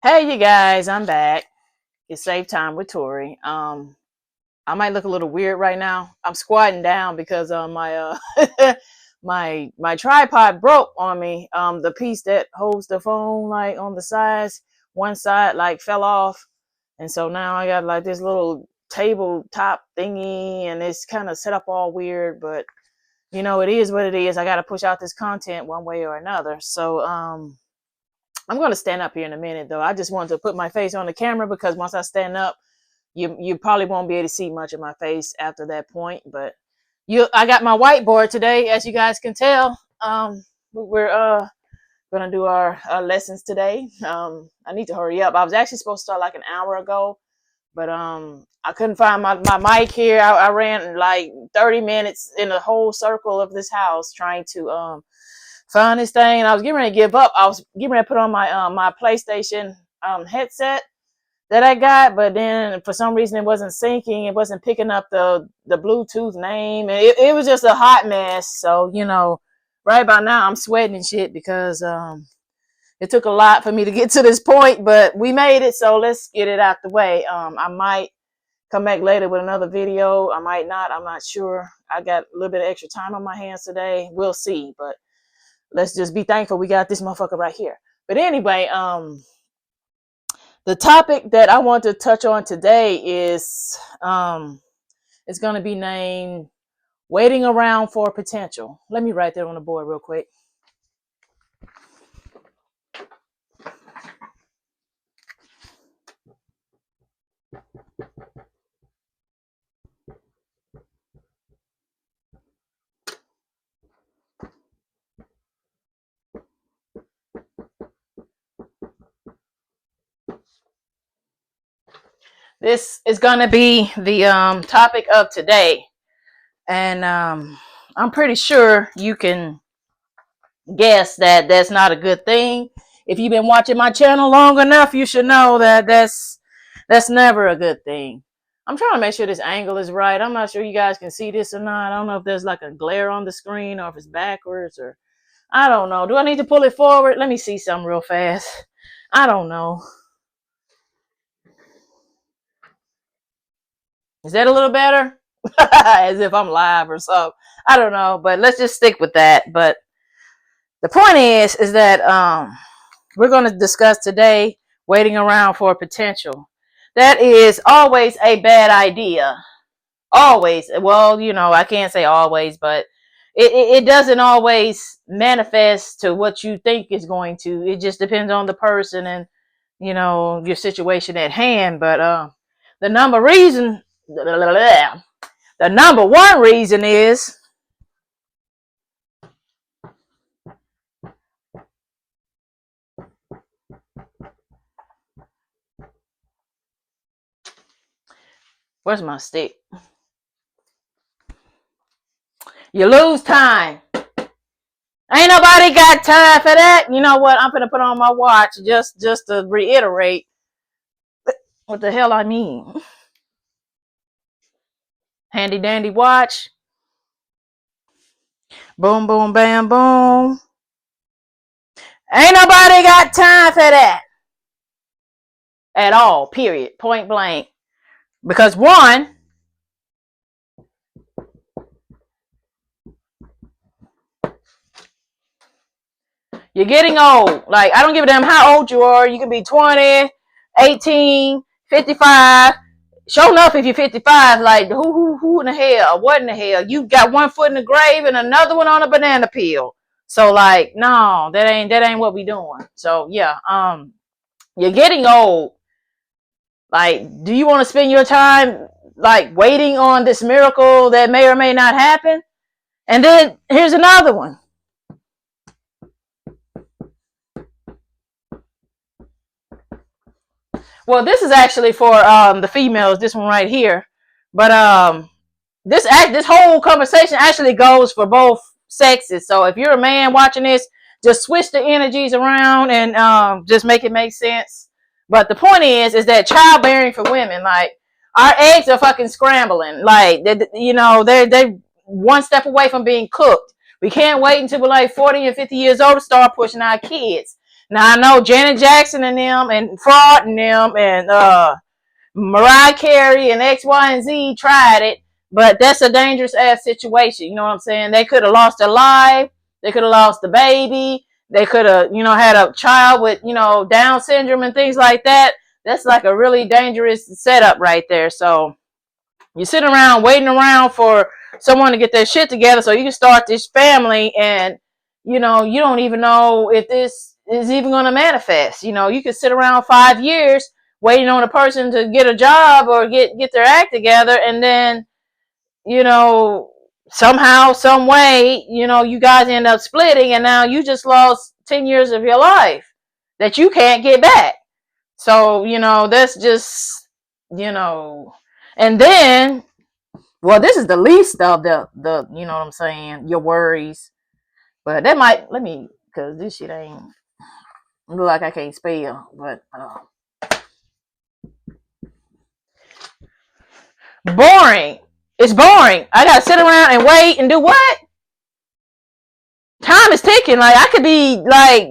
Hey you guys, I'm back. It's save time with Tori. I might look a little weird right now. I'm squatting down because my my tripod broke on me. The piece that holds the phone like on the sides, one side like fell off, and so now I got like this little tabletop thingy, and it's kind of set up all weird. But it is what it is. I got to push out this content one way or another. So I'm going to stand up here in a minute, though. I just wanted to put my face on the camera because once I stand up, you probably won't be able to see much of my face after that point. But I got my whiteboard today, as you guys can tell. We're gonna do our lessons today. I need to hurry up. I was actually supposed to start like an hour ago, but I couldn't find my mic here. I ran like 30 minutes in the whole circle of this house trying to find this thing. I was getting ready to give up. I was getting ready to put on my my PlayStation headset that I got, but then for some reason it wasn't syncing. It wasn't picking up the Bluetooth name, and it was just a hot mess. So right about now I'm sweating and shit because it took a lot for me to get to this point, but we made it. So let's get it out the way. I might come back later with another video. I might not. I'm not sure. I got a little bit of extra time on my hands today. We'll see, but let's just be thankful we got this motherfucker right here. But anyway, the topic that I want to touch on today is it's going to be named Waiting Around for Potential. Let me write that on the board real quick. This is going to be the topic of today. And I'm pretty sure you can guess that that's not a good thing. If you've been watching my channel long enough, you should know that that's never a good thing. I'm trying to make sure this angle is right. I'm not sure you guys can see this or not. I don't know if there's like a glare on the screen or if it's backwards or I don't know. Do I need to pull it forward? Let me see something real fast. I don't know. Is that a little better? As if I'm live or something. I don't know, but let's just stick with that. But the point is that we're going to discuss today waiting around for potential. That is always a bad idea. Always. Well, I can't say always, but it doesn't always manifest to what you think is going to. It just depends on the person and, your situation at hand. But the number one reason is where's my stick? You lose time. Ain't nobody got time for that. You know what? I'm gonna put on my watch just to reiterate what the hell I mean. Handy dandy watch. Boom, boom, bam, boom. Ain't nobody got time for that. At all, period. Point blank. Because one, you're getting old. Like, I don't give a damn how old you are. You can be 20, 18, 55. Sure enough, if you're 55, like, who in the hell? What in the hell? You got one foot in the grave and another one on a banana peel. So, like, no, that ain't what we doing. So, yeah, you're getting old. Like, do you want to spend your time, like, waiting on this miracle that may or may not happen? And then, here's another one. Well, this is actually for the females, this one right here. But this whole conversation actually goes for both sexes. So if you're a man watching this, just switch the energies around and just make it make sense. But the point is that childbearing for women, like, our eggs are fucking scrambling. Like, they're one step away from being cooked. We can't wait until we're like 40 and 50 years old to start pushing our kids. Now I know Janet Jackson and them and Fraud and them and Mariah Carey and X, Y, and Z tried it, but that's a dangerous ass situation. You know what I'm saying? They could have lost their life. They could have lost the baby. They could have, had a child with, Down syndrome and things like that. That's like a really dangerous setup right there. So you sit around waiting around for someone to get their shit together so you can start this family, and you don't even know if this is even going to manifest. You could sit around 5 years waiting on a person to get a job or get their act together, and then somehow, some way, you guys end up splitting, and now you just lost 10 years of your life that you can't get back. So that's just and then, well, this is the least of the you know what I'm saying, your worries. But that might, let me, because this shit ain't look like I can't spell. But boring. It's boring. I gotta sit around and wait and do what? Time is ticking. Like, I could be like,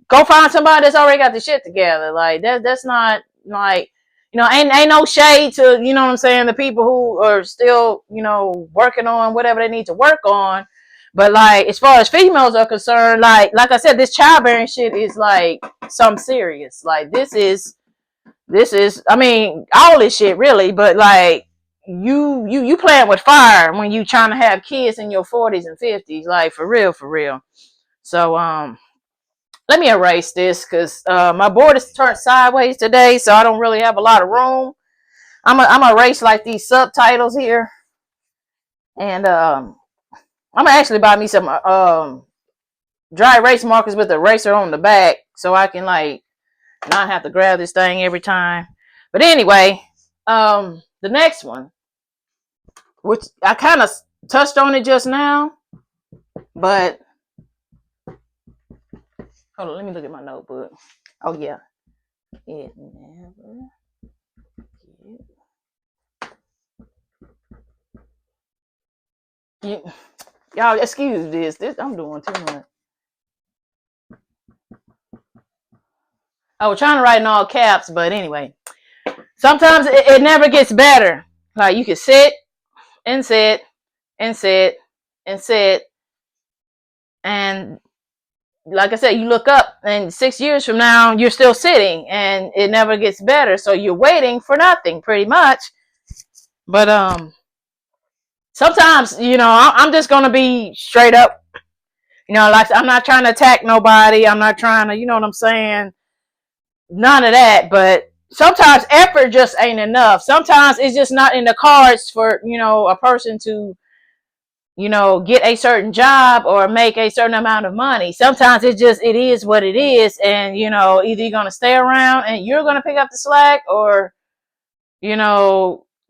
go find somebody that's already got the shit together. Like, that's not like, ain't no shade to, you know what I'm saying, the people who are still, working on whatever they need to work on. But like, as far as females are concerned, like I said, this childbearing shit is like something serious. Like, this is, I mean, all this shit really, but like, you playing with fire when you trying to have kids in your 40s and 50s, like, for real, for real. So let me erase this, because my board is turned sideways today, so I don't really have a lot of room. I'm gonna erase like these subtitles here, and I'm gonna actually buy me some dry erase markers with the eraser on the back, so I can like not have to grab this thing every time. But anyway, the next one, which I kind of touched on it just now, but hold on, let me look at my notebook. Oh yeah, it never get... Y'all excuse this. I'm doing too much. I was trying to write in all caps, but anyway, sometimes it never gets better. Like, you can sit and sit and sit and sit, and like I said, you look up and 6 years from now you're still sitting and it never gets better. So you're waiting for nothing pretty much. But sometimes, I'm just gonna be straight up, like, I'm not trying to attack nobody. I'm not trying to, you know what I'm saying, none of that. But sometimes effort just ain't enough. Sometimes it's just not in the cards for, a person to, get a certain job or make a certain amount of money. Sometimes it is what it is. And, either you're going to stay around and you're going to pick up the slack, or,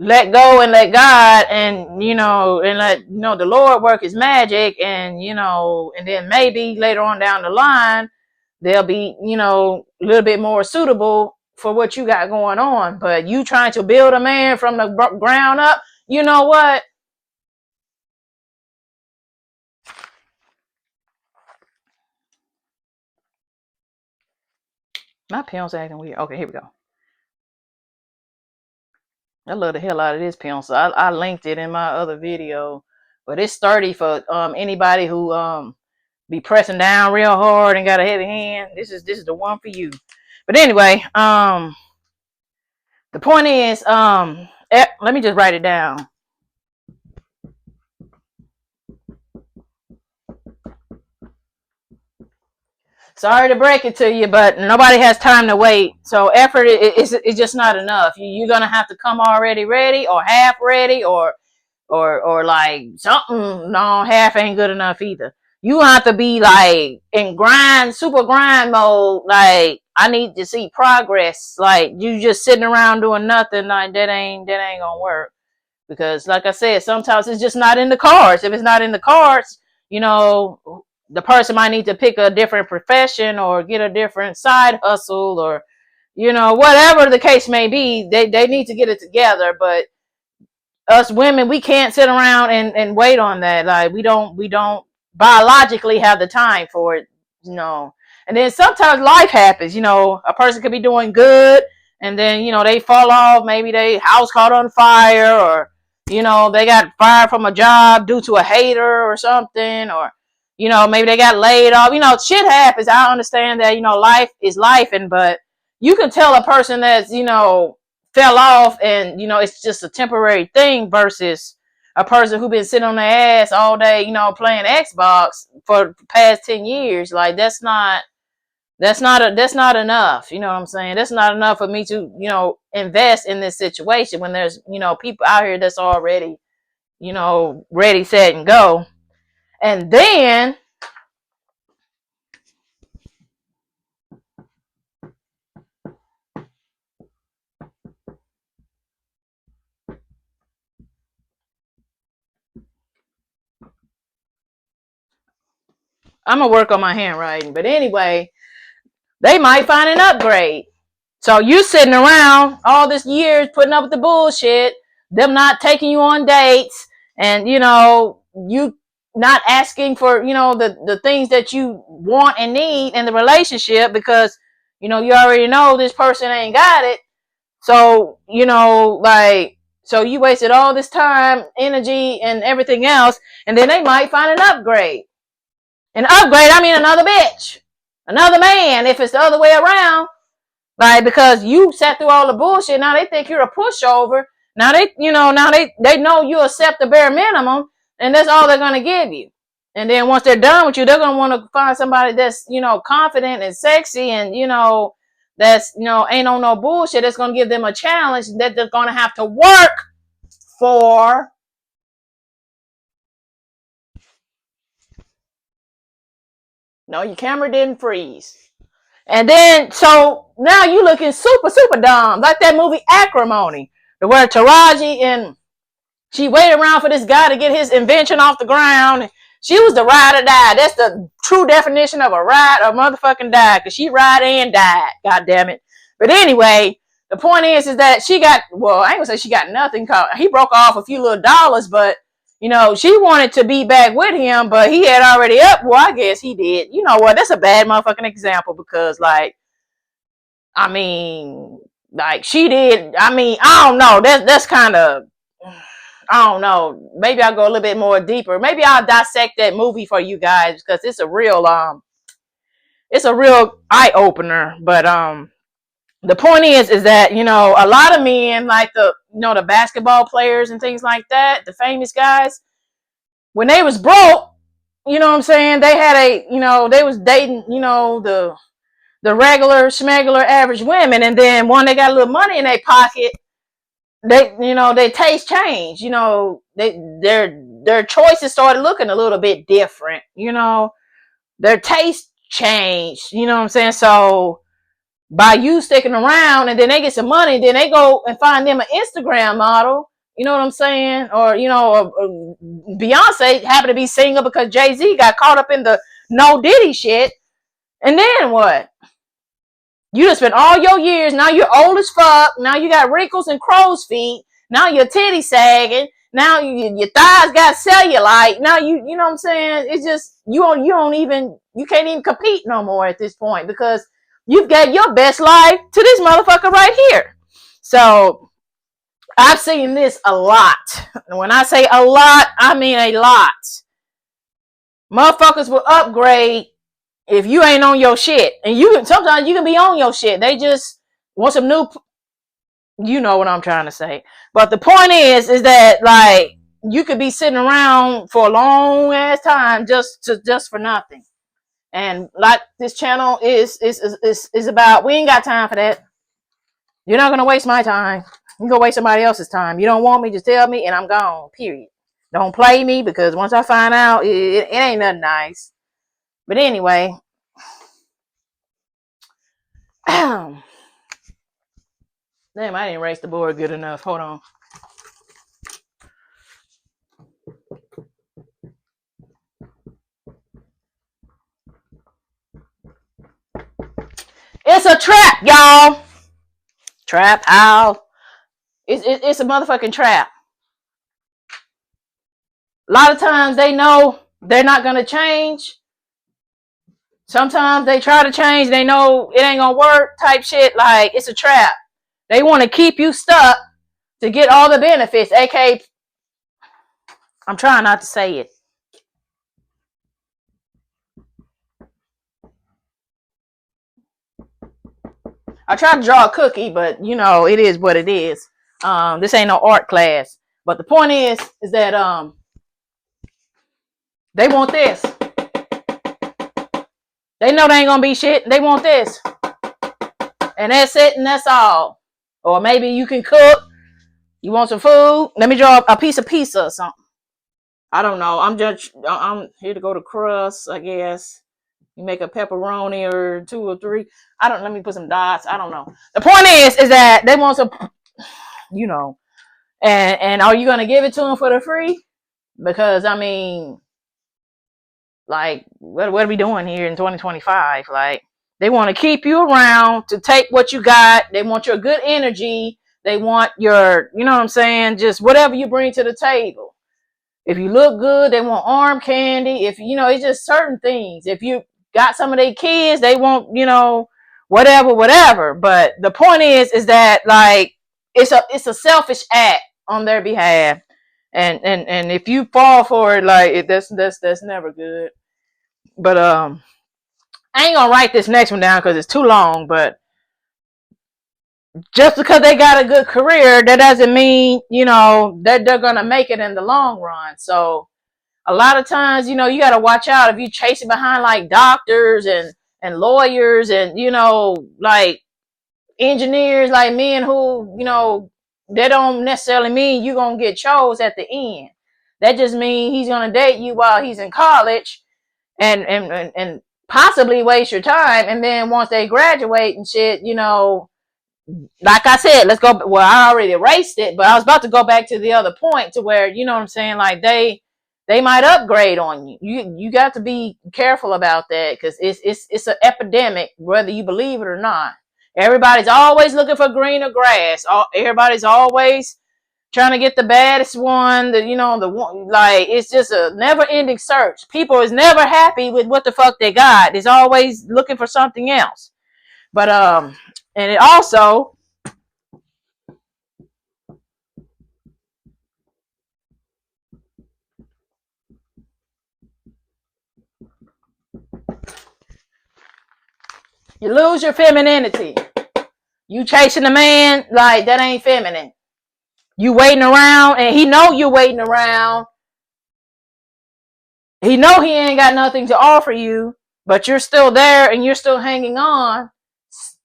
let go and let God, and, and let, the Lord work his magic. And, and then maybe later on down the line, they'll be, a little bit more suitable for what you got going on. But you trying to build a man from the ground up, you know what? My pencil's acting weird. Okay, here we go. I love the hell out of this pencil. I linked it in my other video, but it's sturdy for anybody who be pressing down real hard and got a heavy hand. This is the one for you. But anyway, the point is, let me just write it down. Sorry to break it to you, but nobody has time to wait. So effort is just not enough. You're gonna have to come already ready, or half ready, or like something. No, half ain't good enough either. You have to be like in super grind mode. Like, I need to see progress. Like, you just sitting around doing nothing, like, that ain't gonna work. Because like I said, sometimes it's just not in the cards. If it's not in the cards, the person might need to pick a different profession or get a different side hustle, or, whatever the case may be, they need to get it together. But us women, we can't sit around and wait on that. Like, we don't biologically have the time for it, And then sometimes life happens. You know, a person could be doing good, and then, you know, they fall off. Maybe their house caught on fire, or, you know, they got fired from a job due to a hater or something, or, you know, maybe they got laid off. You know, shit happens. I understand that, you know, life is life, but you can tell a person that's, you know, fell off and, you know, it's just a temporary thing versus a person who been sitting on their ass all day, you know, playing Xbox for the past 10 years. Like, that's not enough. You know what I'm saying? That's not enough for me to, you know, invest in this situation when there's, you know, people out here that's already, you know, ready, set, and go. And then I'm gonna work on my handwriting. But anyway, they might find an upgrade. So you sitting around all this years putting up with the bullshit, them not taking you on dates, and, you know, you not asking for, you know, the things that you want and need in the relationship because, you know, you already know this person ain't got it. So, you know, like, so you wasted all this time, energy, and everything else, and then they might find an upgrade. An upgrade, I mean another bitch, another man, if it's the other way around. Like, because you sat through all the bullshit, now they think you're a pushover. Now they, you know, they know you accept the bare minimum, and that's all they're gonna give you. And then once they're done with you, they're gonna want to find somebody that's, you know, confident and sexy, and, you know, that's, you know, ain't on no bullshit. That's gonna give them a challenge that they're gonna have to work for. No, your camera didn't freeze. And then, so now you looking super, super dumb. Like that movie Acrimony, where Taraji and she waited around for this guy to get his invention off the ground. She was the ride or die. That's the true definition of a ride or motherfucking die, because she ride and died. God damn it. But anyway, the point is that she got, well, I ain't gonna say she got nothing. He broke off a few little dollars, but, you know, she wanted to be back with him, but he had already up. Well, I guess he did. You know what? That's a bad motherfucking example because, like, I mean, like, she did. I mean, I don't know. That's kind of, I don't know. Maybe I'll go a little bit more deeper. Maybe I'll dissect that movie for you guys because it's a real eye opener. But the point is that, you know, a lot of men, like the, you know, the basketball players and things like that, the famous guys, when they was broke, you know what I'm saying, they had you know, they was dating, you know, the regular schmegular average women, and then when they got a little money in their pocket, they, you know, their taste changed. You know, their choices started looking a little bit different. You know, their taste changed. You know what I'm saying? So by you sticking around, and then they get some money, then they go and find them an Instagram model. You know what I'm saying? Or, you know, Beyonce happened to be single because Jay-Z got caught up in the no Diddy shit. And then what? You just spent all your years. Now you're old as fuck. Now you got wrinkles and crow's feet. Now your titty sagging. Now your thighs got cellulite. Now you know what I'm saying? It's just, you can't even compete no more at this point because you've got your best life to this motherfucker right here. So I've seen this a lot. When I say a lot, I mean a lot. Motherfuckers will upgrade if you ain't on your shit. And sometimes you can be on your shit. They just want some new, you know what I'm trying to say. But the point is that, like, you could be sitting around for a long ass time just for nothing. And like this channel is about, we ain't got time for that. You're not gonna waste my time. You gonna waste somebody else's time. You don't want me, just tell me and I'm gone. Period. Don't play me, because once I find out, it ain't nothing nice. But anyway, damn, I didn't erase the board good enough. Hold on. It's a trap, y'all. Trap house. It's a motherfucking trap. A lot of times they know they're not gonna change, Sometimes they try to change, they know it ain't gonna work type shit. Like, it's a trap. They want to keep you stuck to get all the benefits. AK, I'm trying not to say it. I tried to draw a cookie, but you know, it is what it is. This ain't no art class. But the point is that they want this. They know they ain't gonna be shit. They want this. And that's it, and that's all. Or maybe you can cook. You want some food? Let me draw a piece of pizza or something. I don't know. I'm here to go to crust, I guess. You make a pepperoni or 2 or 3. Let me put some dots. I don't know. The point is that they want some, you know, and are you going to give it to them for the free? Because, I mean, like, what are we doing here in 2025? Like, they want to keep you around to take what you got. They want your good energy. They want your, you know what I'm saying? Just whatever you bring to the table. If you look good, they want arm candy. If, you know, it's just certain things. If you got some of their kids, they want, you know, whatever. But the point is that, like, it's a selfish act on their behalf. And if you fall for it, like, that's never good. But I ain't gonna write this next one down because it's too long. But just because they got a good career, that doesn't mean, you know, that they're gonna make it in the long run. So a lot of times, you know, you got to watch out if you chasing behind like doctors and lawyers and, you know, like engineers, like men who, you know, they don't necessarily mean you're going to get chose at the end. That just means he's going to date you while he's in college and possibly waste your time. And then once they graduate and shit, you know, like I said, let's go. Well, I already erased it, but I was about to go back to the other point to where, you know what I'm saying? Like they might upgrade on you. You got to be careful about that because it's an epidemic, whether you believe it or not. Everybody's always looking for greener grass. Everybody's always trying to get the baddest one. The, you know, the one, like, it's just a never ending search. People is never happy with what the fuck they got. It's always looking for something else. But and it also, you lose your femininity. You chasing a man, like, that ain't feminine. You waiting around, and he know you're waiting around. He know he ain't got nothing to offer you, but you're still there and you're still hanging on,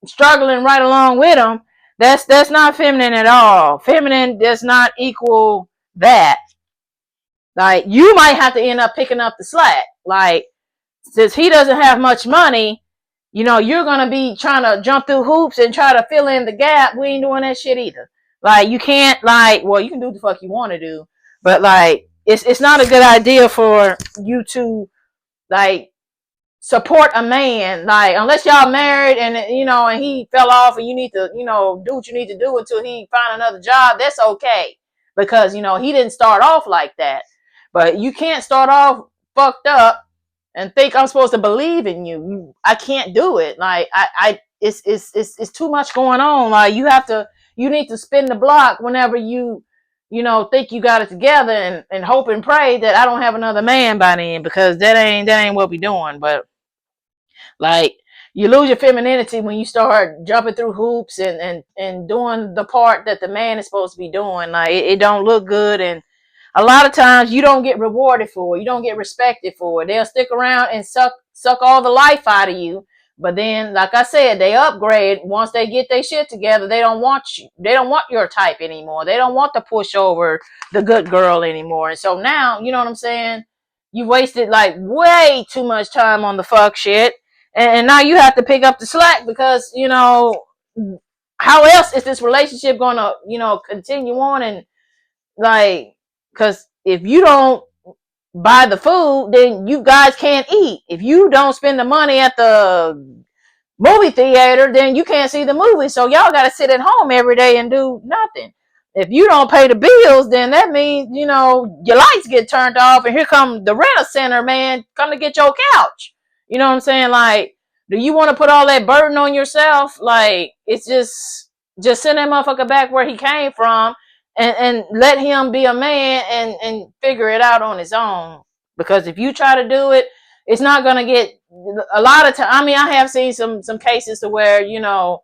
struggling right along with him. That's not feminine at all. Feminine does not equal that. Like, you might have to end up picking up the slack. Like, since he doesn't have much money, you know, you're going to be trying to jump through hoops and try to fill in the gap. We ain't doing that shit either. Like, you can't, like, well, you can do what the fuck you want to do, but, like, it's not a good idea for you to, like, support a man, like, unless y'all married and, you know, and he fell off and you need to, you know, do what you need to do until he find another job. That's okay. Because, you know, he didn't start off like that. But you can't start off fucked up and think I'm supposed to believe in you. I can't do it. Like, it's too much going on. Like, you need to spin the block whenever you know, think you got it together and hope and pray that I don't have another man by then, because that ain't what we doing. But, like, you lose your femininity when you start jumping through hoops and doing the part that the man is supposed to be doing. Like, it don't look good, and a lot of times you don't get rewarded for it. You don't get respected for it. They'll stick around and suck all the life out of you. But then, like I said, they upgrade. Once they get their shit together, they don't want you. They don't want your type anymore. They don't want to push over the good girl anymore. And so now, you know what I'm saying? You wasted, like, way too much time on the fuck shit. And now you have to pick up the slack because, you know, how else is this relationship going to, you know, continue on? And, like, because if you don't buy the food, then you guys can't eat. If you don't spend the money at the movie theater, then you can't see the movie. So y'all got to sit at home every day and do nothing. If you don't pay the bills, then that means, you know, your lights get turned off and here come the rent-a-center man come to get your couch. You know what I'm saying? Like, do you want to put all that burden on yourself? Like, it's just send that motherfucker back where he came from, and let him be a man and figure it out on his own. Because if you try to do it, it's not gonna get a lot of time. I mean, I have seen some cases to where, you know,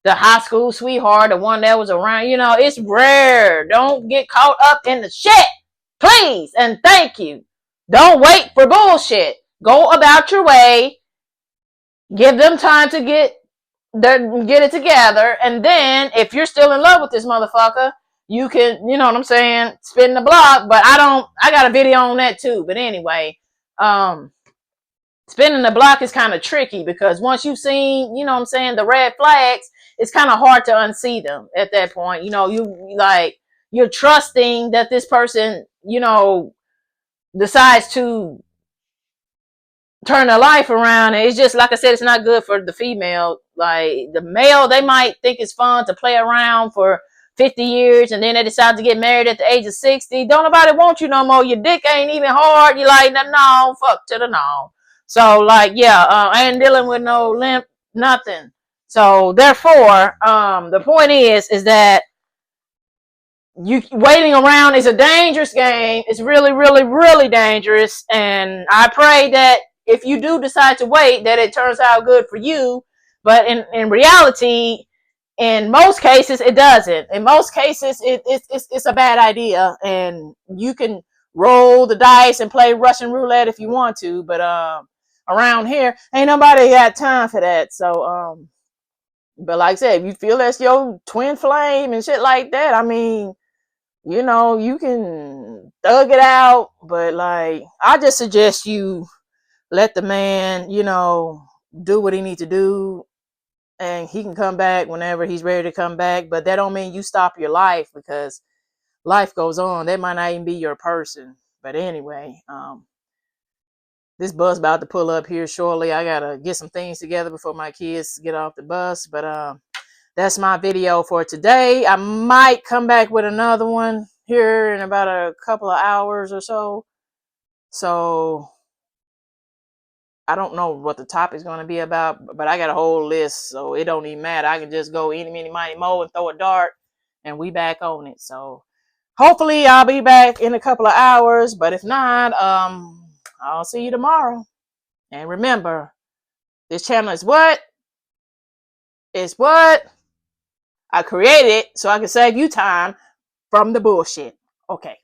the high school sweetheart, the one that was around, you know, it's rare. Don't get caught up in the shit, please, and thank you. Don't wait for bullshit. Go about your way. Give them time to get it together, and then if you're still in love with this motherfucker, you can, you know what I'm saying, spin the block. But I got a video on that too. But anyway, spinning the block is kind of tricky because once you've seen, you know what I'm saying, the red flags, it's kind of hard to unsee them at that point. You know, you're trusting that this person, you know, decides to turn their life around. And it's just, like I said, it's not good for the female. Like, the male, they might think it's fun to play around for 50 years and then they decide to get married at the age of 60. Don't nobody want you no more. Your dick ain't even hard. You're like, no, fuck to the no. So, like, yeah, I ain't dealing with no limp, nothing. So, therefore, the point is that you waiting around is a dangerous game. It's really, really, really dangerous. And I pray that if you do decide to wait, that it turns out good for you. But in reality, in most cases, it doesn't. In most cases, it's a bad idea. And you can roll the dice and play Russian roulette if you want to. But around here, ain't nobody got time for that. So, but like I said, if you feel that's your twin flame and shit like that, I mean, you know, you can thug it out. But, like, I just suggest you let the man, you know, do what he needs to do, and he can come back whenever he's ready to come back. But that don't mean you stop your life, because life goes on. That might not even be your person. But anyway, this bus about to pull up here shortly. I gotta get some things together before my kids get off the bus. But that's my video for today. I might come back with another one here in about a couple of hours or so. So I don't know what the topic is going to be about, but I got a whole list, so it don't even matter. I can just go any, mini, mighty, mo and throw a dart, and we back on it. So hopefully I'll be back in a couple of hours, but if not, I'll see you tomorrow. And remember, this channel is what? It's what? I created it so I can save you time from the bullshit. Okay.